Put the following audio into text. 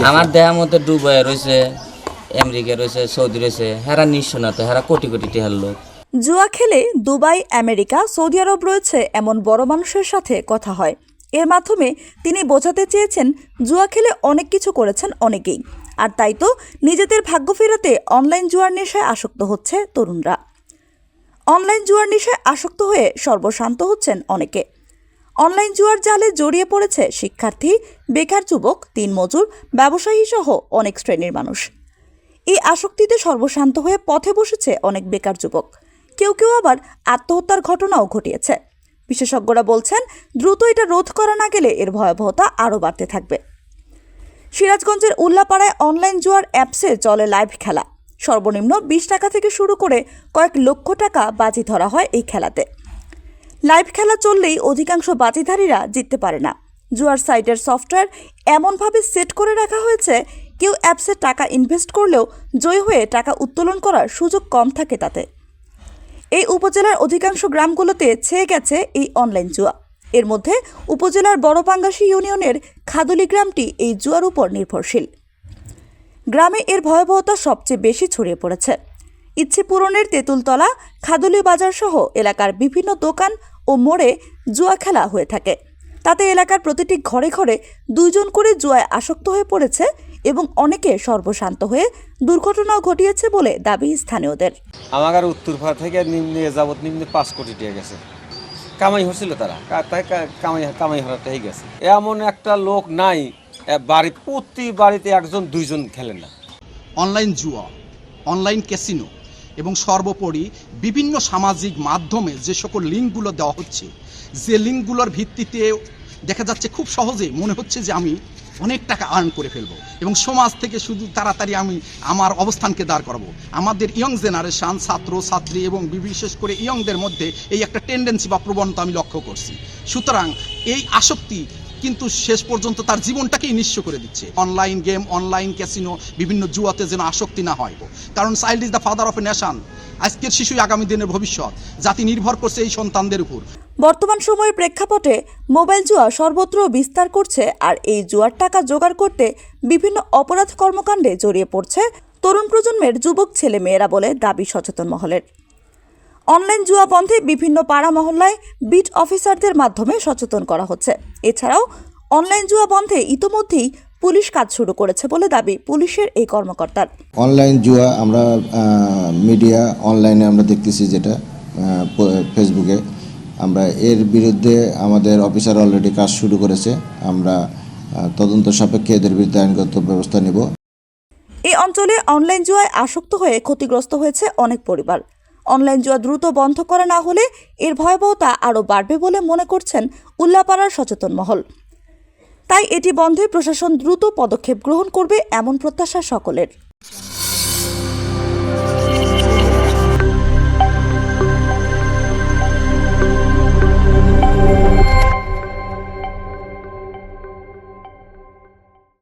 গেছে আমার দেহার মধ্যে দুবাই রয়েছে, আমেরিকা রয়েছে, সৌদি রয়েছে, হেরা নিঃস্ব না তো, হেরা কোটি কোটি টিহার লোক। জুয়া খেলে দুবাই, আমেরিকা, সৌদি আরব রয়েছে এমন বড় মানুষের সাথে কথা হয়। এর মাধ্যমে তিনি বোঝাতে চেয়েছেন জুয়া খেলে অনেক কিছু করেছেন অনেকেই, আর তাই তো নিজেদের ভাগ্য ফেরাতে অনলাইন জুয়ার নেশায় আসক্ত হচ্ছে তরুণরা। অনলাইন জুয়ার নেশায় আসক্ত হয়ে সর্বশান্ত হচ্ছেন অনেকে। অনলাইন জুয়ার জালে জড়িয়ে পড়েছে শিক্ষার্থী, বেকার যুবক, দিনমজুর, ব্যবসায়ী সহ অনেক শ্রেণীর মানুষ। এই আসক্তিতে সর্বশান্ত হয়ে পথে বসেছে অনেক বেকার যুবক। কেউ কেউ আবার আত্মহত্যার ঘটনাও ঘটিয়েছে। বিশেষজ্ঞরা বলছেন দ্রুত এটা রোধ করা না গেলে এর ভয়াবহতা আরও বাড়তে থাকবে। সিরাজগঞ্জের উল্লাপাড়ায় অনলাইন জুয়ার অ্যাপসে চলে লাইভ খেলা। সর্বনিম্ন 20 টাকা থেকে শুরু করে কয়েক লক্ষ টাকা বাজি ধরা হয় এই খেলাতে। লাইভ খেলা চললেই অধিকাংশ বাজিধারীরা জিততে পারে না। জুয়ার সাইটের সফটওয়্যার এমনভাবে সেট করে রাখা হয়েছে, কেউ অ্যাপসে টাকা ইনভেস্ট করলেও জয়ী হয়ে টাকা উত্তোলন করার সুযোগ কম থাকে তাতে। এই উপজেলার অধিকাংশ গ্রামগুলোতে ছেয়ে গেছে এই অনলাইন জুয়া। এর মধ্যে উপজেলার বড়পাঙ্গাসী ইউনিয়নের খাদুলি গ্রামটি এই জুয়ার উপর নির্ভরশীল। গ্রামে এর ভয়াবহতা সবচেয়ে বেশি ছড়িয়ে পড়েছে। ইচ্ছে পূরণের তেঁতুলতলা, খাদুলি বাজার সহ এলাকার বিভিন্ন দোকান ও মোড়ে জুয়া খেলা হয়ে থাকে। তাতে এলাকার প্রতিটি ঘরে ঘরে 2 জন করে জুয়ায় আসক্ত হয়ে পড়েছে এবং অনেকে সর্বশান্ত হয়ে দুর্ঘটনাও ঘটিয়েছে বলে দাবি স্থানীয়দের। আমার উত্তরপাড়া থেকে নিম্নে যাবত নিম্নে 5 কোটি টাকা গেছে। কামাই হচ্ছিল তারা, তাই কামাই হওয়াটা হয়ে গেছে। এমন একটা লোক নাই প্রতি বাড়িতে 1জন 2 জন খেলে না। অনলাইন জুয়া, অনলাইন ক্যাসিনো এবং সর্বোপরি বিভিন্ন সামাজিক মাধ্যমে যে সকল লিঙ্কগুলো দেওয়া হচ্ছে, যে লিঙ্কগুলোর ভিত্তিতে দেখা যাচ্ছে খুব সহজে মনে হচ্ছে যে আমি অনেক টাকা আর্ন করে ফেলবো এবং সমাজ থেকে শুধু তাড়াতাড়ি আমি আমার অবস্থানকে দাঁড় করাবো। আমাদের ইয়ং জেনারেশন, ছাত্র ছাত্রী এবং বিশেষ করে ইয়ংদের মধ্যে এই একটা টেন্ডেন্সি বা প্রবণতা আমি লক্ষ্য করছি। সুতরাং এই আসক্তি কিন্তু শেষ পর্যন্ত তার জীবনটাকেই নিঃস্ব করে দিচ্ছে। অনলাইন গেম, অনলাইন ক্যাসিনো, বিভিন্ন জুয়াতে যেন আসক্তি না হয়, কারণ child is the father of a nation. আজকের শিশুই আগামী দিনের ভবিষ্যৎ। জাতি নির্ভর করছে এই সন্তানদের উপর। বর্তমান সময়ের প্রেক্ষাপটে মোবাইল জুয়া সর্বত্র বিস্তার করছে, আর এই জুয়ার টাকা জোগাড় করতে বিভিন্ন অপরাধ কর্মকাণ্ডে জড়িয়ে পড়ছে তরুণ প্রজন্মের যুবক ছেলে মেয়েরা বলে দাবি সচেতন মহলের। অনলাইন জুয়া বন্ধে বিভিন্ন পাড়া মহল্লায় বিট অফিসারদের মাধ্যমে সচেতন করা হচ্ছে। এছাড়াও অনলাইন জুয়া বন্ধে ইতোমধ্যেই পুলিশ কাজ শুরু করেছে বলে দাবি পুলিশের এই কর্মকর্তার। অনলাইন জুয়া আমরা মিডিয়া অনলাইনে আমরা দেখতেছি, যেটা ফেসবুকে, আমরা এর বিরুদ্ধে আমাদের অফিসার অলরেডি কাজ শুরু করেছে। আমরা তদন্ত সাপেক্ষে এদের বিরুদ্ধে আইনগত ব্যবস্থা নেব। এই অঞ্চলে অনলাইন জুয়ায় আসক্ত হয়ে ক্ষতিগ্রস্ত হয়েছে অনেক পরিবার। অনলাইন জুয়া দ্রুত বন্ধ করা না হলে এর ভয়াবহতা আরও বাড়বে বলে মনে করছেন উল্লাপাড়ার সচেতন মহল। তাই এটি বন্ধে প্রশাসন দ্রুত পদক্ষেপ গ্রহণ করবে এমন প্রত্যাশা সকলের।